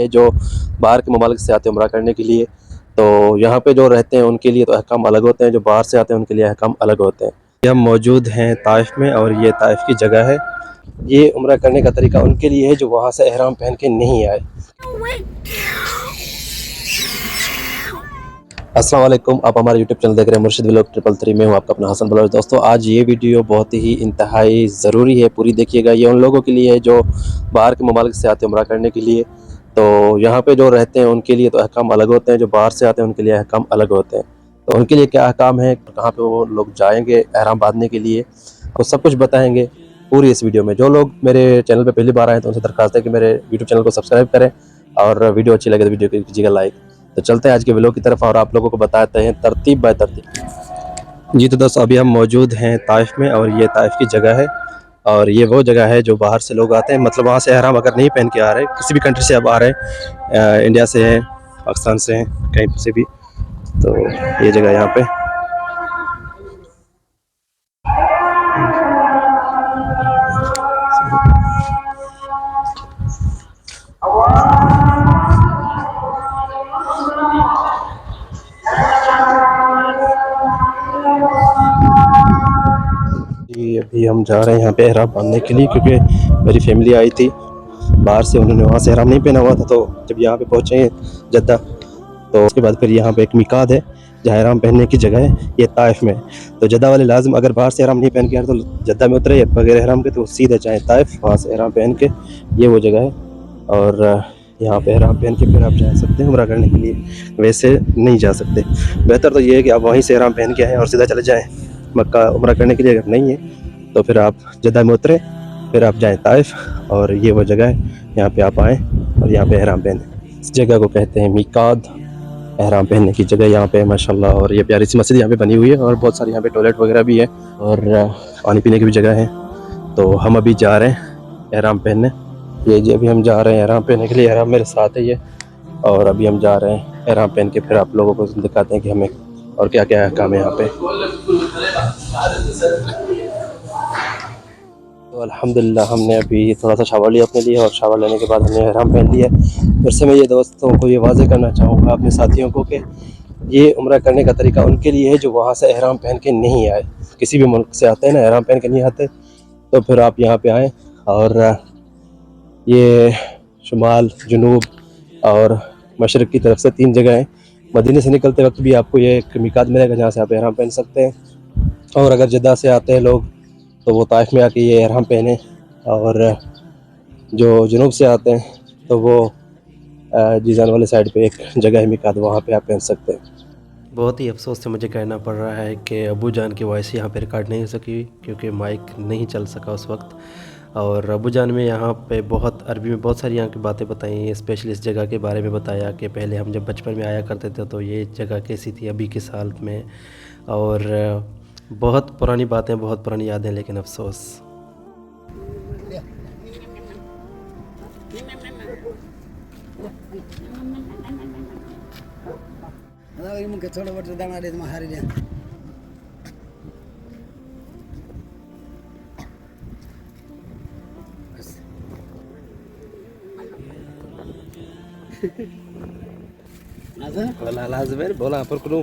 है जो बाहर के ममालिक से आते हैं उम्रा करने के लिए। तो यहाँ पे जो रहते हैं उनके लिए तो अहकाम अलग होते हैं, जो बाहर से आते हैं उनके लिए अहकाम अलग होते हैं। ये हम मौजूद हैं ताइफ में और ये ताइफ की जगह है। ये उम्रा करने का तरीका उनके लिए है जो वहाँ से एहराम पहन के नहीं आए। अस्सलाम वालेकुम, आप हमारे यूट्यूब चैनल देख रहे हैं मुर्शिद व्लॉग 333 में हूँ आपका अपना हसन बलोच। दोस्तों आज ये वीडियो बहुत ही इंतहाई ज़रूरी है, पूरी देखिएगा। ये उन लोगों के लिए है जो बाहर के ममालिक से आते हैं उम्रा करने के लिए। तो यहाँ पे जो रहते हैं उनके लिए तो अहकाम अलग होते हैं, जो बाहर से आते हैं उनके लिए अहकाम अलग होते हैं। तो उनके लिए क्या अहकाम है, कहाँ पर वो लोग जाएँगे एहराम बांधने के लिए, तो सब कुछ बताएँगे पूरी इस वीडियो में। जो लोग मेरे चैनल पर पहली बार आए तो उनसे दरख्वास्त है कि मेरे यूट्यूब चैनल को सब्सक्राइब करें और वीडियो अच्छी लगे तो वीडियो को कीजिएगा लाइक। तो चलते हैं आज के व्लॉग की तरफ और आप लोगों को बताते हैं तरतीब बाय तरतीब। जी तो दोस्तों अभी हम मौजूद हैं ताइफ में और ये ताइफ की जगह है और ये वो जगह है जो बाहर से लोग आते हैं, मतलब वहाँ से एहराम अगर नहीं पहन के आ रहे, किसी भी कंट्री से अब आ रहे हैं, इंडिया से हैं, पाकिस्तान से हैं, कहीं से भी, तो ये जगह यहाँ पे। जी अभी हम जा रहे हैं यहाँ पे एहराम बांधने के लिए, क्योंकि मेरी फैमिली आई थी बाहर से, उन्होंने वहाँ से एहराम नहीं पहना हुआ था। तो जब यहाँ पे पहुँचे जद्दा, तो उसके बाद फिर यहाँ पे एक मिकाद है जहाँ एहराम पहनने की जगह है, ये ताइफ में। तो जद्दा वाले लाजम अगर बाहर से एहराम नहीं पहन के आए तो जद्दा में उतरे बगैर एहराम के, तो सीधे जाएँ ताइफ, वहाँ से एहराम पहन के, ये वो जगह है। और यहाँ पे एहराम पहन के फिर आप जा सकते हैं उम्रा करने के लिए, वैसे नहीं जा सकते। बेहतर तो ये है कि आप वहीं से एहराम पहन के आएँ और सीधा चले जाएँ मक्का उम्रा करने के लिए। अगर नहीं है तो फिर आप जद्दा में उतरे, फिर आप जाएँ ताइफ, और ये वो जगह है, यहाँ पे आप आएँ और यहाँ पे एहराम पहनें। इस जगह को कहते हैं मिकाद, एहराम पहनने की जगह यहाँ पे माशाल्लाह। और ये प्यारी सी मस्जिद यहाँ पे बनी हुई है और बहुत सारी यहाँ पे टॉयलेट वगैरह भी है और पानी पीने की भी जगह है। तो हम अभी जा रहे हैं एहराम पहनने। ये जी अभी हम जा रहे हैं एहराम पहनने के लिए, एहराम मेरे साथ है ये, और अभी हम जा रहे हैं एहराम पहन के फिर आप लोगों को दिखाते हैं कि हमें और क्या क्या काम है यहाँ पे। तो अल्हम्दुलिल्लाह हमने अभी थोड़ा सा शावर लिया अपने लिए, और शावर लेने के बाद हमने एहराम पहन लिया। फिर से मैं ये दोस्तों को ये वाज़ेह करना चाहूँगा अपने साथियों को कि ये उम्रा करने का तरीका उनके लिए है जो वहाँ से एहराम पहन के नहीं आए। किसी भी मुल्क से आते हैं ना, एहराम पहन के नहीं आते, तो फिर आप यहाँ पे आएँ। और ये शुमाल, जुनूब और मशरक़ की तरफ से 3 जगह हैं। मदीने से निकलते वक्त भी आपको ये एक मिकात मिलेगा जहाँ से आप एहराम पहन सकते हैं। और अगर जद्दा से आते हैं लोग तो वो ताइफ में आके ये एहराम पहने, और जो जुनूब से आते हैं तो वो जीजान वाले साइड पे एक जगह है मिकात, वहाँ पे आप पहन सकते हैं। बहुत ही अफसोस से मुझे कहना पड़ रहा है कि अबू जान की वॉइस यहाँ पे रिकॉर्ड नहीं हो सकी, क्योंकि माइक नहीं चल सका उस वक्त। और अबू जान में यहाँ पे बहुत अरबी में बहुत सारी यहाँ की बातें बताई, स्पेशली इस जगह के बारे में बताया कि पहले हम जब बचपन में आया करते थे तो ये जगह कैसी थी अभी के साल में, और बहुत पुरानी बातें, बहुत पुरानी यादें, लेकिन अफसोस। बोला लाजम है बोला पर करूं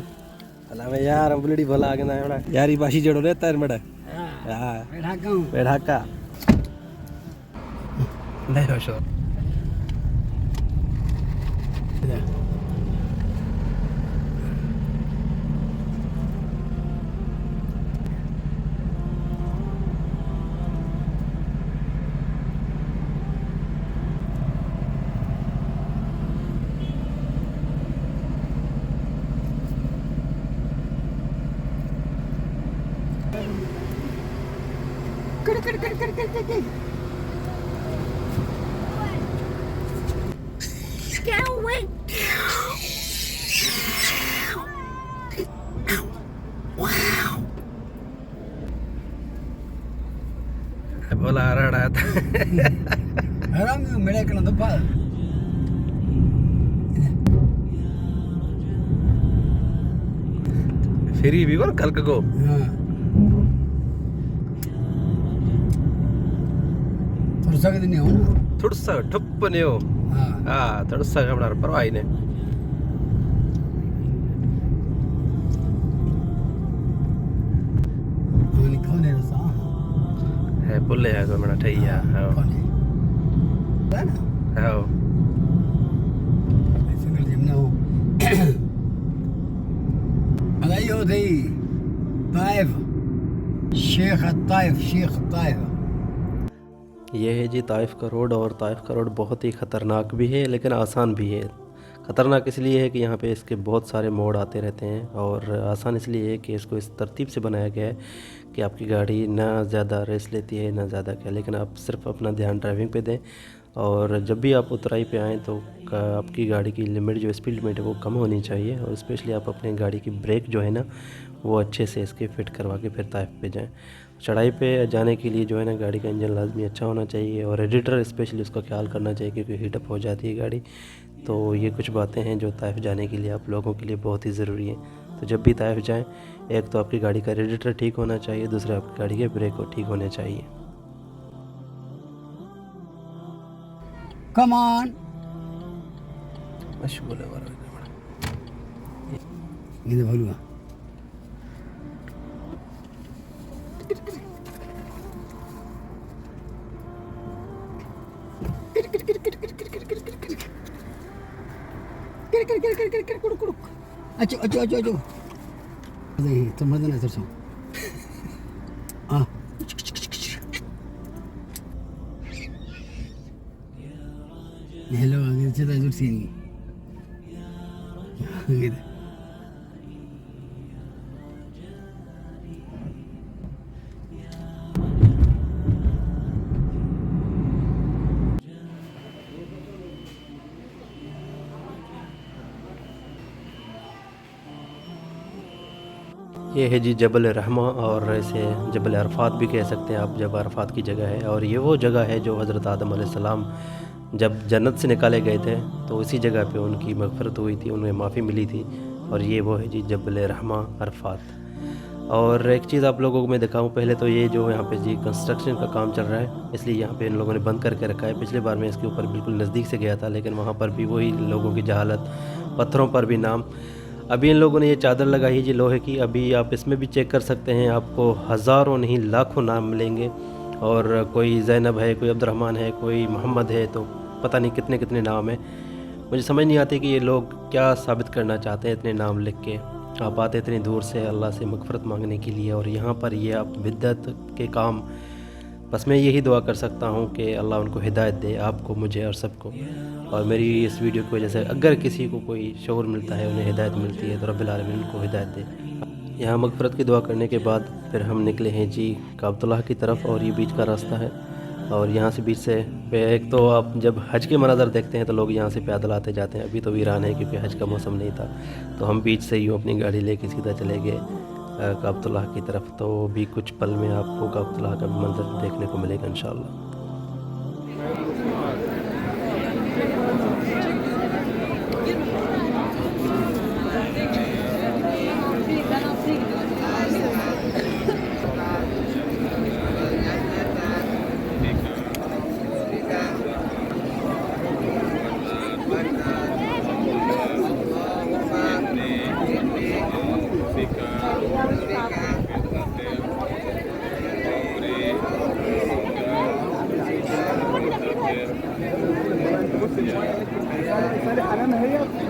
अला मैं यार बुलड़ी बोला आगे ना बड़ा यारी बाशी जड़ो रहता है बड़ा। हां बैठा का नहीं हो शो बोला रहा था आराम मेरे कल दबा फेरी भी बोल कल को थोड़ा सा नहीं हो थोड़ा सा ठप्प नहीं हो terus saya benar perwah ini. ini kone rasa Boleh aku mana thai ya. kone mana single jam na ho alayo dei taif Sheikh Taif ये है जी ताइफ का रोड। और ताइफ का रोड बहुत ही ख़तरनाक भी है लेकिन आसान भी है। ख़तरनाक इसलिए है कि यहाँ पे इसके बहुत सारे मोड़ आते रहते हैं, और आसान इसलिए है कि इसको इस तरतीब से बनाया गया है कि आपकी गाड़ी ना ज़्यादा रेस लेती है ना ज़्यादा क्या, लेकिन आप सिर्फ अपना ध्यान ड्राइविंग पे दें। और जब भी आप उतराई पे आएँ तो आपकी गाड़ी की लिमिट जो स्पीड लिमिट है वो कम होनी चाहिए, और स्पेशली आप अपनी गाड़ी की ब्रेक जो है ना वो अच्छे से इसके फिट करवा के फिर ताइफ पे जाएं। चढ़ाई पे जाने के लिए जो है ना गाड़ी का इंजन लाजमी अच्छा होना चाहिए, और रेडिएटर स्पेशली उसका ख्याल करना चाहिए क्योंकि हीटअप हो जाती है गाड़ी। तो ये कुछ बातें हैं जो ताइफ जाने के लिए आप लोगों के लिए बहुत ही ज़रूरी हैं। तो जब भी ताइफ जाएं, एक तो आपकी गाड़ी का रेडिएटर ठीक होना चाहिए, दूसरा आपकी गाड़ी के ब्रेक ठीक होने चाहिए। कम ऑन मशगूल है ये भलुआ अच्छा तो मदन है सो हाँ हेलो आगे चला इधर सीन ये है जी जबल रहमा, और इसे जबल अरफात भी कह सकते हैं आप। जब अरफात की जगह है, और ये वो जगह है जो हज़रत आदम अलैहिस्सलाम जब जन्नत से निकाले गए थे तो इसी जगह पे उनकी मग़फ़िरत हुई थी, उन्हें माफ़ी मिली थी। और ये वो है जी जबल रहमा अरफात। और एक चीज़ आप लोगों को मैं दिखाऊं, पहले तो ये जो यहाँ पे जी कंस्ट्रक्शन का काम चल रहा है, इसलिए यहाँ पे इन लोगों ने बंद करके रखा है। पिछले बार मैं इसके ऊपर बिल्कुल नज़दीक से गया था, लेकिन वहाँ पर भी वही लोगों की जहालत, पत्थरों पर भी नाम। अभी इन लोगों ने ये चादर लगाई है जी लोहे की, अभी आप इसमें भी चेक कर सकते हैं, आपको हज़ारों नहीं लाखों नाम मिलेंगे। और कोई ज़ैनब है, कोई अब्दुर्रहमान है, कोई मोहम्मद है, तो पता नहीं कितने कितने नाम हैं। मुझे समझ नहीं आती कि ये लोग क्या साबित करना चाहते हैं इतने नाम लिख के। आप आते इतनी दूर से अल्लाह से मग़फ़िरत मांगने के लिए, और यहाँ पर ये आप बिद्दत के काम। बस मैं यही दुआ कर सकता हूँ कि अल्लाह उनको हिदायत दे, आपको, मुझे और सबको। और मेरी इस वीडियो की वजह से अगर किसी को कोई शऊर मिलता है, उन्हें हिदायत मिलती है, तो रब्बिल आलमीन उनको हिदायत दे। यहाँ मग़फ़िरत की दुआ करने के बाद फिर हम निकले हैं जी काबतुल्लाह की तरफ, और ये बीच का रास्ता है। और यहाँ से बीच से एक तो आप जब हज के मनाज़र देखते हैं तो लोग यहाँ से पैदल आते जाते हैं। अभी तो वीरान है क्योंकि हज का मौसम नहीं था, तो हम बीच से यूँ अपनी गाड़ी लेके सीधा चले गए काबतुल्लाह की तरफ। तो भी कुछ पल में आपको काबतुल्लाह का भी मंजर देखने को मिलेगा इंशाअल्लाह।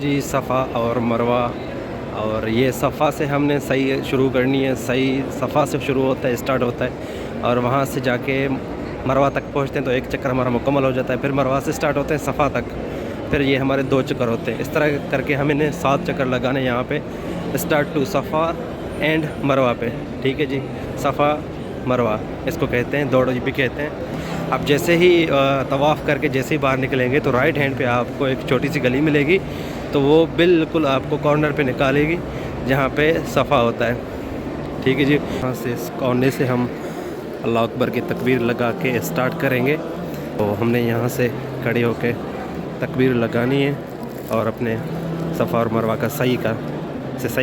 जी सफ़ा और मरवा। और ये सफ़ा से हमने सही शुरू करनी है, सही सफ़ा से शुरू होता है, स्टार्ट होता है, और वहाँ से जाके मरवा तक पहुँचते हैं तो एक चक्कर हमारा मुकम्मल हो जाता है। फिर मरवा से स्टार्ट होते हैं सफ़ा तक, तो फिर ये हमारे 2 चक्कर होते हैं। इस तरह करके हम इन्हें 7 चक्कर लगाने यहाँ पे स्टार्ट टू सफ़ा एंड मरवा पे। ठीक है जी, सफ़ा मरवा इसको कहते हैं, दौड़ भी कहते हैं। आप जैसे ही तवाफ़ करके जैसे ही बाहर निकलेंगे तो राइट हैंड पे आपको एक छोटी सी गली मिलेगी, तो वो बिल्कुल आपको कॉर्नर पे निकालेगी जहाँ पे सफ़ा होता है। ठीक है जी, वहाँ से इस कोने से हम अल्लाह अकबर की तकबीर लगा के स्टार्ट करेंगे। तो हमने यहाँ से खड़े होके तकबीर लगानी है और अपने सफ़ा और मरवा का सही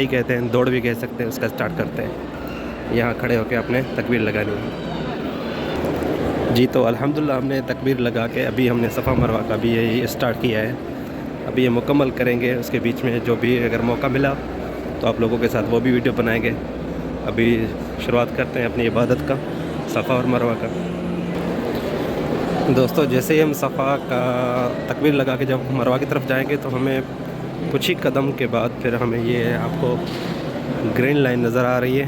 कहते हैं, दौड़ भी कह सकते हैं, उसका स्टार्ट करते हैं। यहाँ खड़े होके अपने तकबीर लगानी है जी। तो अल्हम्दुलिल्लाह हमने तकबीर लगा के अभी हमने सफ़ा मरवा का भी यही स्टार्ट किया है। अभी ये मुकम्मल करेंगे, उसके बीच में जो भी अगर मौका मिला तो आप लोगों के साथ वो भी वीडियो बनाएंगे। अभी शुरुआत करते हैं अपनी इबादत का, सफ़ा और मरवा का। दोस्तों जैसे ही हम सफ़ा का तकबीर लगा के जब मरवा की तरफ जाएंगे तो हमें कुछ ही कदम के बाद फिर हमें ये आपको ग्रीन लाइन नज़र आ रही है।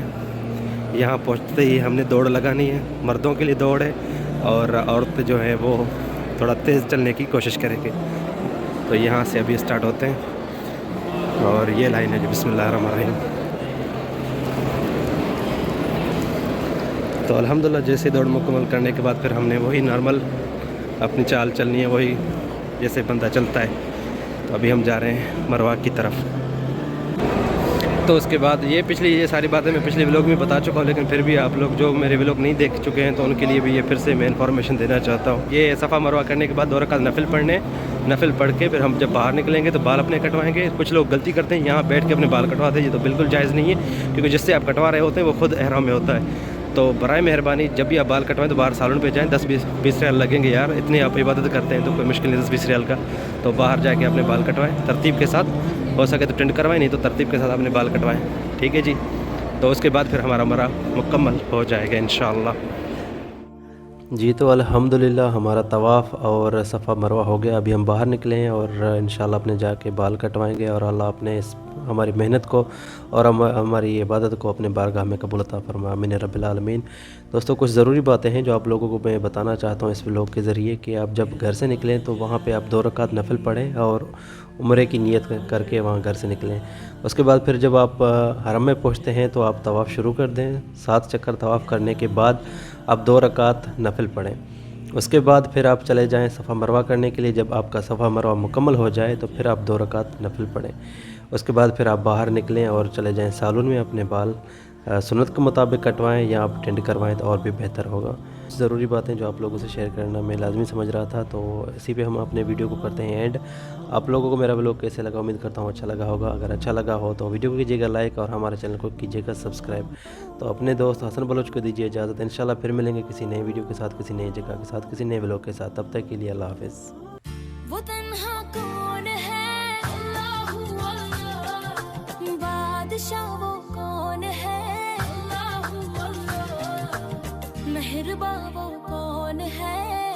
यहाँ पहुँचते ही हमने दौड़ लगानी है। मर्दों के लिए दौड़ है और औरतें जो हैं वो थोड़ा तेज़ चलने की कोशिश करेंगे। तो यहाँ से अभी स्टार्ट होते हैं और ये लाइन है जो बिस्मिल्लाहिर्रहमानिर्रहीम। तो अल्हम्दुलिल्लाह जैसे दौड़ मुकम्मल करने के बाद फिर हमने वही नॉर्मल अपनी चाल चलनी है, वही जैसे बंदा चलता है। तो अभी हम जा रहे हैं मरवा की तरफ। तो उसके बाद ये सारी बातें मैं पिछले व्लॉग में बता चुका हूँ, लेकिन फिर भी आप लोग जो मेरे व्लॉग नहीं देख चुके हैं तो उनके लिए भी ये फिर से मैं इन्फॉर्मेशन देना चाहता हूँ। ये सफ़ा मरवा करने के बाद 2 रकात नफिल पढ़ के फिर हम जब बाहर निकलेंगे तो बाल अपने कटवाएंगे। कुछ लोग गलती करते हैं, यहाँ बैठ के अपने बाल कटवाते हैं। ये तो बिल्कुल जायज़ नहीं है, क्योंकि जिससे आप कटवा रहे होते हैं वो खुद एहराम में होता है। तो बराए मेहरबानी जब भी आप बाल कटवाएं तो बाहर सालों पे जाएं। 10-20 रियाल लगेंगे यार, इतनी आप इबादत करते हैं तो कोई मुश्किल नहीं 10-20 रियाल का। तो बाहर जाके अपने बाल कटवाएं तरतीब के साथ, हो सके तो टेंड करवाएं, नहीं तो तरतीब के साथ अपने बाल कटवाएं। ठीक है जी। तो उसके बाद फिर हमारा मरा मुकम्मल हो जाएगा इंशाअल्लाह जी। तो अल्हम्दुलिल्लाह हमारा तवाफ़ और सफ़ा मरवा हो गया। अभी हम बाहर निकले हैं और इंशाअल्लाह अपने जाके बाल कटवाएंगे और अल्लाह अपने इस हमारी मेहनत को और हमारी इबादत को अपने बारगाह में कबूल अता फरमा, आमीन रब्बिल आलमीन। दोस्तों कुछ ज़रूरी बातें हैं जो आप लोगों को मैं बताना चाहता हूँ इस व्लॉग के ज़रिए, कि आप जब घर से निकलें तो वहाँ पे आप 2 रकात नफिल पढ़ें और उम्रे की नीयत करके वहाँ घर से निकलें। उसके बाद फिर जब आप हरम में पहुँचते हैं तो आप तवाफ़ शुरू कर दें। 7 चक्कर तवाफ़ करने के बाद आप 2 रकात नफिल पढ़ें। उसके बाद फिर आप चले जाएं सफ़ा मरवा करने के लिए। जब आपका सफ़ा मरवा मुकम्मल हो जाए तो फिर आप 2 रकात नफिल पढ़ें। उसके बाद फिर आप बाहर निकलें और चले जाएं सालून में अपने बाल सुन्नत के मुताबिक कटवाएं या आप टेंड करवाएं तो और भी बेहतर होगा। ज़रूरी बातें जो आप लोगों से शेयर करना मैं लाजमी समझ रहा था, तो इसी पे हम अपने वीडियो को करते हैं एंड। आप लोगों को मेरा व्लॉग कैसे लगा, उम्मीद करता हूँ अच्छा लगा होगा। अगर अच्छा लगा हो तो वीडियो को कीजिएगा लाइक और हमारे चैनल को कीजिएगा सब्सक्राइब। तो अपने दोस्त हसन बलोच को दीजिए इजाज़त। इंशाल्लाह फिर मिलेंगे किसी नए वीडियो के साथ, किसी नई जगह के साथ, किसी नए व्लॉग के साथ। तब तक के लिए अल्लाह हाफ़िज़। वो तन्हा कौन है, अल्लाहू अल्लाह, बादशाह वो कौन है, अल्लाहू अल्लाह, मेहरबान वो कौन है।